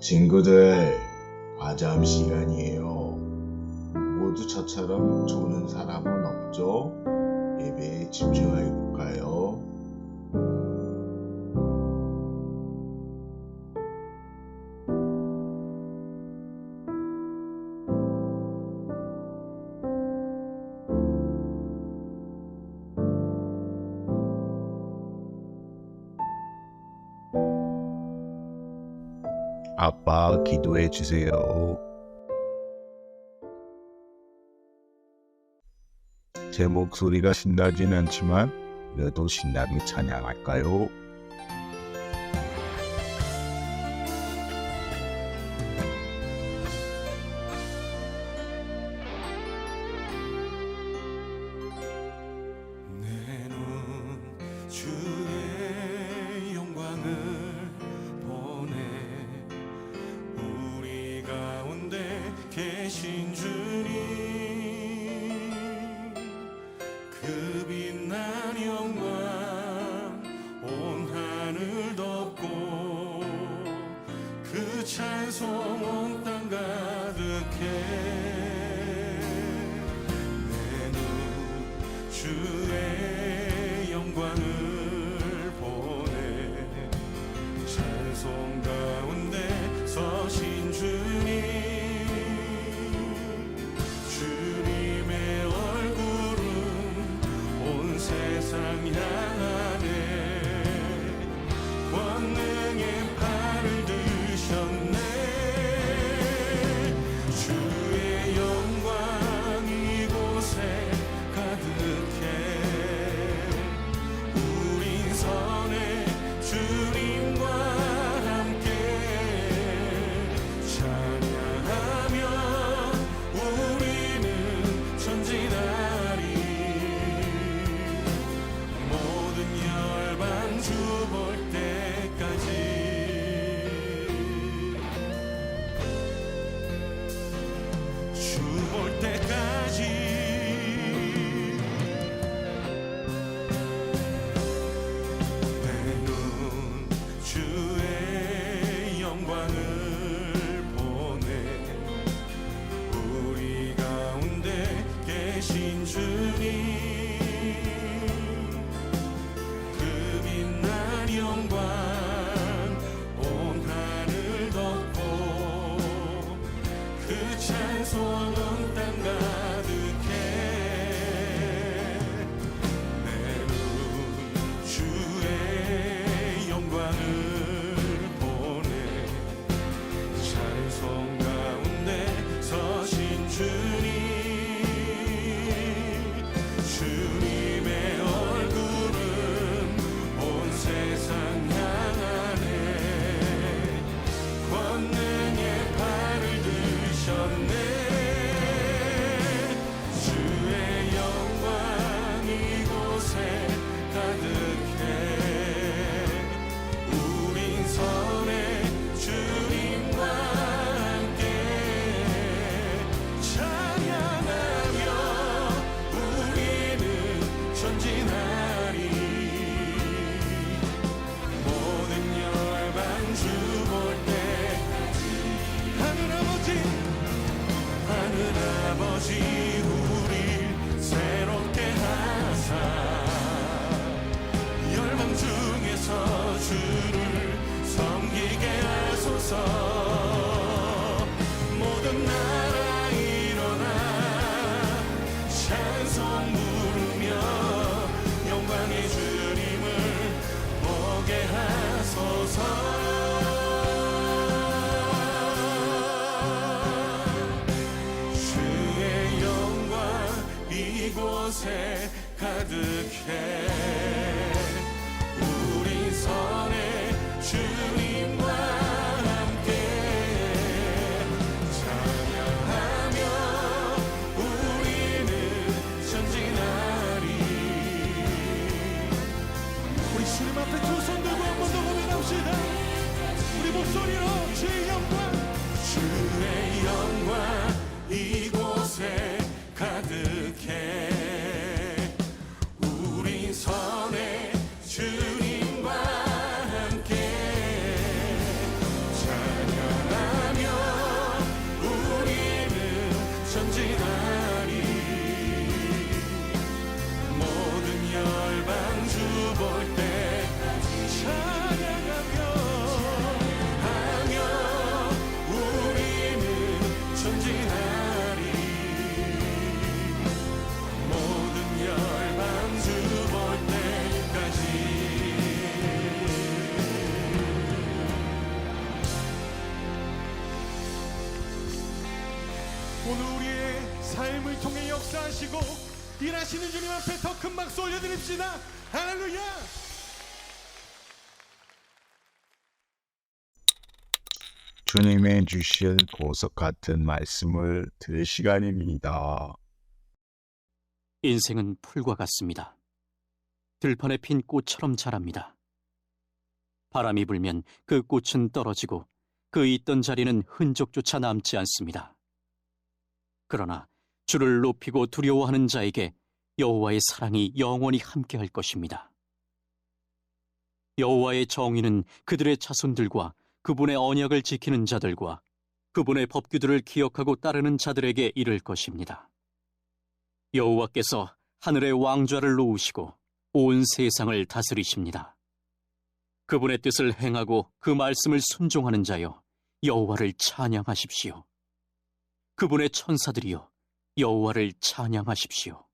친구들, 과잠 시간이에요. 모두 저처럼 조는 사람은 없죠? 예배에 집중해 볼까요? 아빠, 기도해 주세요. 제 목소리가 신나진 않지만 그래도 신나게 찬양할까요? 내 눈 주의 영광을 보네. 우리 가운데 계신 주님, 그 빛난 영광 온 하늘 덮고, 그 찬송 온 땅 가득해. 주의 영광을 보내. 찬송 가운데 서신 주님, 주님의 얼굴은 온 세상 향하네. 권능의 팔을 드셨네. 주의 영광 이곳에 가득해. 우린 선해 주님과 함께 찬양하며 우리는 전진하리. 모든 열방 주 볼 때까지, 주 볼 때까지. 주의 영광을 보내. 우리 가운데 계신 주님, 그 빛난 영광 온 하늘 덮고, 그 찬송 온 땅 가득해. 내 눈 주의 영광을 찬송 가운데 서신 주님, 주님의 얼굴은 온 세상 향하네. 권능의 팔을 드셨네. 주의 영광 이곳에 가득해. 우린 선해 주님과 함께 찬양하며 우리는 전진하리. 모든 열방 주 볼 때까지. 하늘 아버지 우리 새롭게 하사, 열방 중에서 주를 섬기게 하소서. 모든 나라 일어나 찬송 부르며 영광의 주님을 보게 하소서. 주의 영광 이곳에 가득해. 우리 선해 주님과 함께 찬양하며 우리는 전진하리. 우리 주님 앞에 두 손 들고 한 번 더 고백합시다. 우리 목소리로 주의 영광, 주의 영광 이곳에 가득해. 우리 선해 주님과 함께 찬양하며 삶을 통해 역사하시고 일하시는 주님 앞에 더 큰 박수 올려드립시다. 할렐루야. 주님의 주신 보석 같은 말씀을 들을 시간입니다. 인생은 풀과 같습니다. 들판에 핀 꽃처럼 자랍니다. 바람이 불면 그 꽃은 떨어지고 그 있던 자리는 흔적조차 남지 않습니다. 그러나 주를 높이고 두려워하는 자에게 여호와의 사랑이 영원히 함께할 것입니다. 여호와의 정의는 그들의 자손들과 그분의 언약을 지키는 자들과 그분의 법규들을 기억하고 따르는 자들에게 이를 것입니다. 여호와께서 하늘의 왕좌를 놓으시고 온 세상을 다스리십니다. 그분의 뜻을 행하고 그 말씀을 순종하는 자여, 여호와를 찬양하십시오. 그분의 천사들이여, 여호와를 찬양하십시오.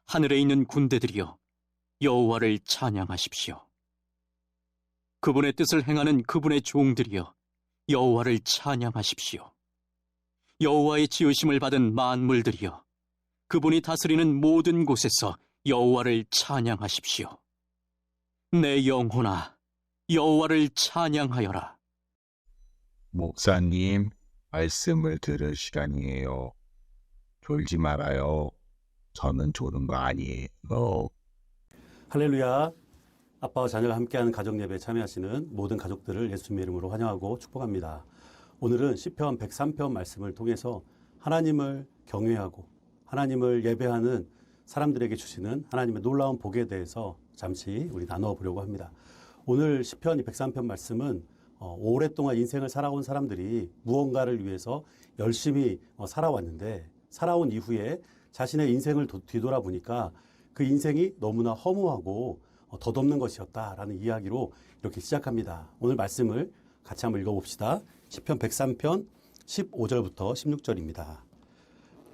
하늘에 있는 군대들이여, 여호와를 찬양하십시오. 그분의 뜻을 행하는 그분의 종들이여, 여호와를 찬양하십시오. 여호와의 지으심을 받은 만물들이여, 그분이 다스리는 모든 곳에서 여호와를 찬양하십시오. 내 영혼아, 여호와를 찬양하여라. 목사님, 말씀을 들을 시간이에요. 졸지 말아요. 저는 조는 거 아니에요. 할렐루야. 아빠와 자녀가 함께하는 가정예배에 참여하시는 모든 가족들을 예수님의 이름으로 환영하고 축복합니다. 오늘은 시편 103편 말씀을 통해서 하나님을 경외하고 하나님을 예배하는 사람들에게 주시는 하나님의 놀라운 복에 대해서 잠시 우리 나누어 보려고 합니다. 오늘 시편 103편 말씀은 오랫동안 인생을 살아온 사람들이 무언가를 위해서 열심히 살아왔는데 살아온 이후에 자신의 인생을 뒤돌아보니까 그 인생이 너무나 허무하고 덧없는 것이었다라는 이야기로 이렇게 시작합니다. 오늘 말씀을 같이 한번 읽어봅시다. 시편 103편 15절부터 16절입니다.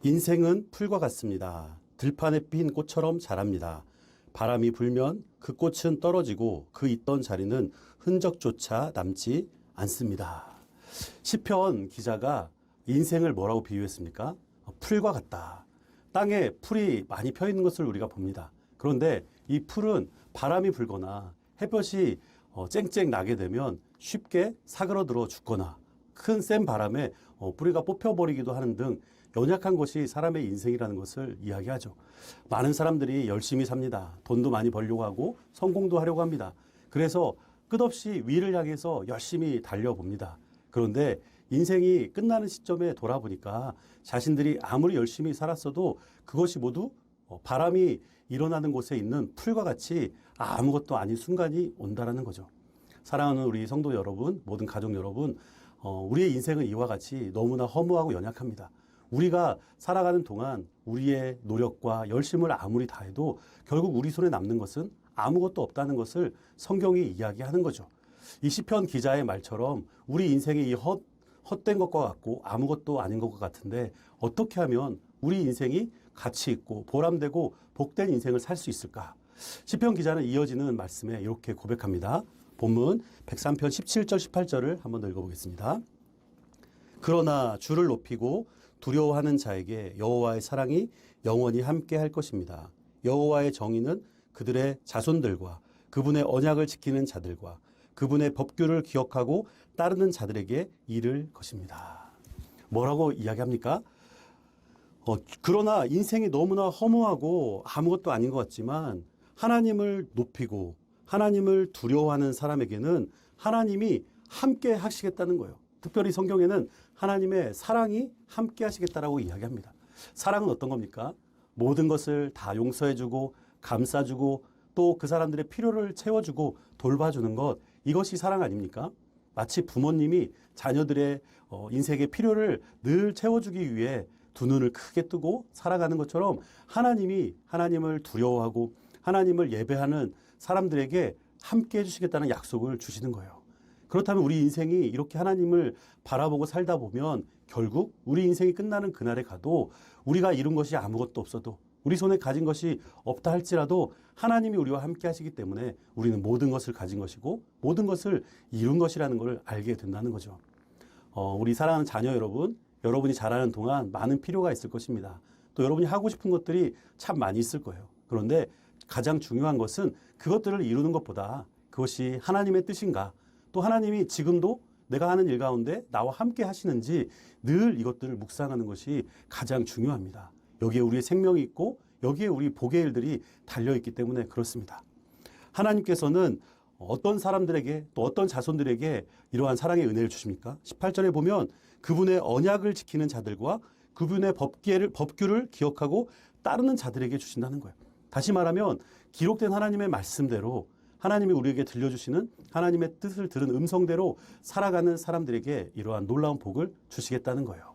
인생은 풀과 같습니다. 들판에 핀 꽃처럼 자랍니다. 바람이 불면 그 꽃은 떨어지고 그 있던 자리는 흔적조차 남지 않습니다. 시편 기자가 인생을 뭐라고 비유했습니까? 풀과 같다. 땅에 풀이 많이 펴 있는 것을 우리가 봅니다. 그런데 이 풀은 바람이 불거나 햇볕이 쨍쨍 나게 되면 쉽게 사그러들어 죽거나 큰 센 바람에 뿌리가 뽑혀버리기도 하는 등 연약한 것이 사람의 인생이라는 것을 이야기하죠. 많은 사람들이 열심히 삽니다. 돈도 많이 벌려고 하고 성공도 하려고 합니다. 그래서 끝없이 위를 향해서 열심히 달려봅니다. 그런데 인생이 끝나는 시점에 돌아보니까 자신들이 아무리 열심히 살았어도 그것이 모두 바람이 일어나는 곳에 있는 풀과 같이 아무것도 아닌 순간이 온다라는 거죠. 사랑하는 우리 성도 여러분, 모든 가족 여러분, 우리의 인생은 이와 같이 너무나 허무하고 연약합니다. 우리가 살아가는 동안 우리의 노력과 열심을 아무리 다해도 결국 우리 손에 남는 것은 아무것도 없다는 것을 성경이 이야기하는 거죠. 이 시편 기자의 말처럼 우리 인생이 이 헛된 것과 같고 아무것도 아닌 것과 같은데 어떻게 하면 우리 인생이 가치 있고 보람되고 복된 인생을 살 수 있을까? 시편 기자는 이어지는 말씀에 이렇게 고백합니다. 본문 103편 17절 18절을 한번 더 읽어보겠습니다. 그러나 주를 높이고 두려워하는 자에게 여호와의 사랑이 영원히 함께 할 것입니다. 여호와의 정의는 그들의 자손들과 그분의 언약을 지키는 자들과 그분의 법규를 기억하고 따르는 자들에게 이를 것입니다. 뭐라고 이야기합니까? 그러나 인생이 너무나 허무하고 아무것도 아닌 것 같지만 하나님을 높이고 하나님을 두려워하는 사람에게는 하나님이 함께 하시겠다는 거예요. 특별히 성경에는 하나님의 사랑이 함께 하시겠다라고 이야기합니다. 사랑은 어떤 겁니까? 모든 것을 다 용서해주고 감싸주고 또 그 사람들의 필요를 채워주고 돌봐주는 것, 이것이 사랑 아닙니까? 마치 부모님이 자녀들의 인생의 필요를 늘 채워주기 위해 두 눈을 크게 뜨고 살아가는 것처럼 하나님이 하나님을 두려워하고 하나님을 예배하는 사람들에게 함께 해주시겠다는 약속을 주시는 거예요. 그렇다면 우리 인생이 이렇게 하나님을 바라보고 살다 보면 결국 우리 인생이 끝나는 그날에 가도 우리가 이룬 것이 아무것도 없어도 우리 손에 가진 것이 없다 할지라도 하나님이 우리와 함께 하시기 때문에 우리는 모든 것을 가진 것이고 모든 것을 이룬 것이라는 걸 알게 된다는 거죠. 우리 사랑하는 자녀 여러분, 여러분이 자라는 동안 많은 필요가 있을 것입니다. 또 여러분이 하고 싶은 것들이 참 많이 있을 거예요. 그런데 가장 중요한 것은 그것들을 이루는 것보다 그것이 하나님의 뜻인가, 또 하나님이 지금도 내가 하는 일 가운데 나와 함께 하시는지 늘 이것들을 묵상하는 것이 가장 중요합니다. 여기에 우리의 생명이 있고 여기에 우리 복의 일들이 달려있기 때문에 그렇습니다. 하나님께서는 어떤 사람들에게 또 어떤 자손들에게 이러한 사랑의 은혜를 주십니까? 18절에 보면 그분의 언약을 지키는 자들과 그분의 법규를 기억하고 따르는 자들에게 주신다는 거예요. 다시 말하면 기록된 하나님의 말씀대로 하나님이 우리에게 들려주시는 하나님의 뜻을 들은 음성대로 살아가는 사람들에게 이러한 놀라운 복을 주시겠다는 거예요.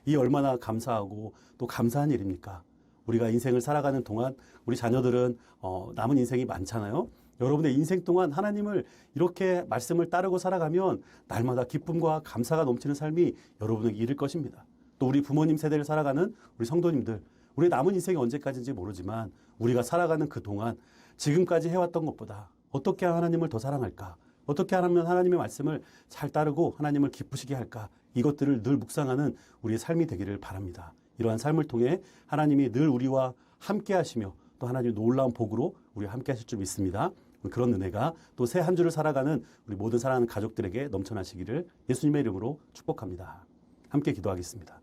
이 얼마나 감사하고 또 감사한 일입니까? 우리가 인생을 살아가는 동안 우리 자녀들은 남은 인생이 많잖아요. 여러분의 인생 동안 하나님을 이렇게 말씀을 따르고 살아가면 날마다 기쁨과 감사가 넘치는 삶이 여러분에게 이를 것입니다. 또 우리 부모님 세대를 살아가는 우리 성도님들, 우리의 남은 인생이 언제까지인지 모르지만 우리가 살아가는 그 동안 지금까지 해왔던 것보다 어떻게 하나님을 더 사랑할까? 어떻게 하면 하나님의 말씀을 잘 따르고 하나님을 기쁘시게 할까? 이것들을 늘 묵상하는 우리의 삶이 되기를 바랍니다. 이러한 삶을 통해 하나님이 늘 우리와 함께 하시며 또 하나님의 놀라운 복으로 우리와 함께 하실 줄 믿습니다. 그런 은혜가 또 새 한 주를 살아가는 우리 모든 사랑하는 가족들에게 넘쳐나시기를 예수님의 이름으로 축복합니다. 함께 기도하겠습니다.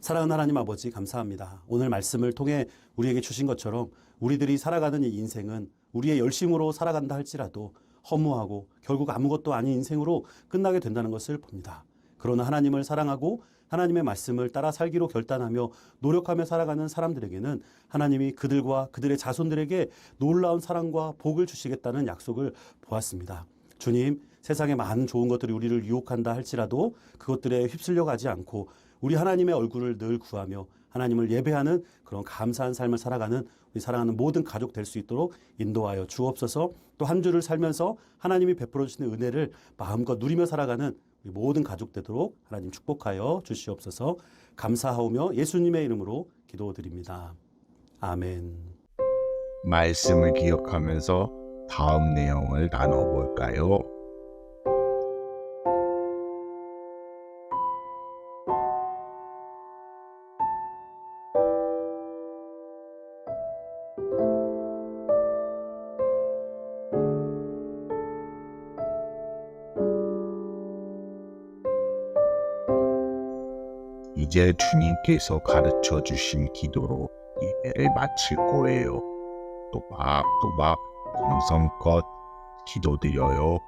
사랑하는 하나님 아버지 감사합니다. 오늘 말씀을 통해 우리에게 주신 것처럼 우리들이 살아가는 이 인생은 우리의 열심으로 살아간다 할지라도 허무하고 결국 아무것도 아닌 인생으로 끝나게 된다는 것을 봅니다. 그러나 하나님을 사랑하고 하나님의 말씀을 따라 살기로 결단하며 노력하며 살아가는 사람들에게는 하나님이 그들과 그들의 자손들에게 놀라운 사랑과 복을 주시겠다는 약속을 보았습니다. 주님, 세상에 많은 좋은 것들이 우리를 유혹한다 할지라도 그것들에 휩쓸려 가지 않고 우리 하나님의 얼굴을 늘 구하며 하나님을 예배하는 그런 감사한 삶을 살아가는 우리 사랑하는 모든 가족 될 수 있도록 인도하여 주옵소서. 또 한 주를 살면서 하나님이 베풀어 주시는 은혜를 마음껏 누리며 살아가는 우리 모든 가족 되도록 하나님 축복하여 주시옵소서. 감사하오며 예수님의 이름으로 기도드립니다. 아멘. 말씀을 기억하면서 다음 내용을 나눠볼까요? 이제 주님께서 가르쳐 주신 기도로 예배를 마칠 거예요. 또박또박 정성껏 기도드려요.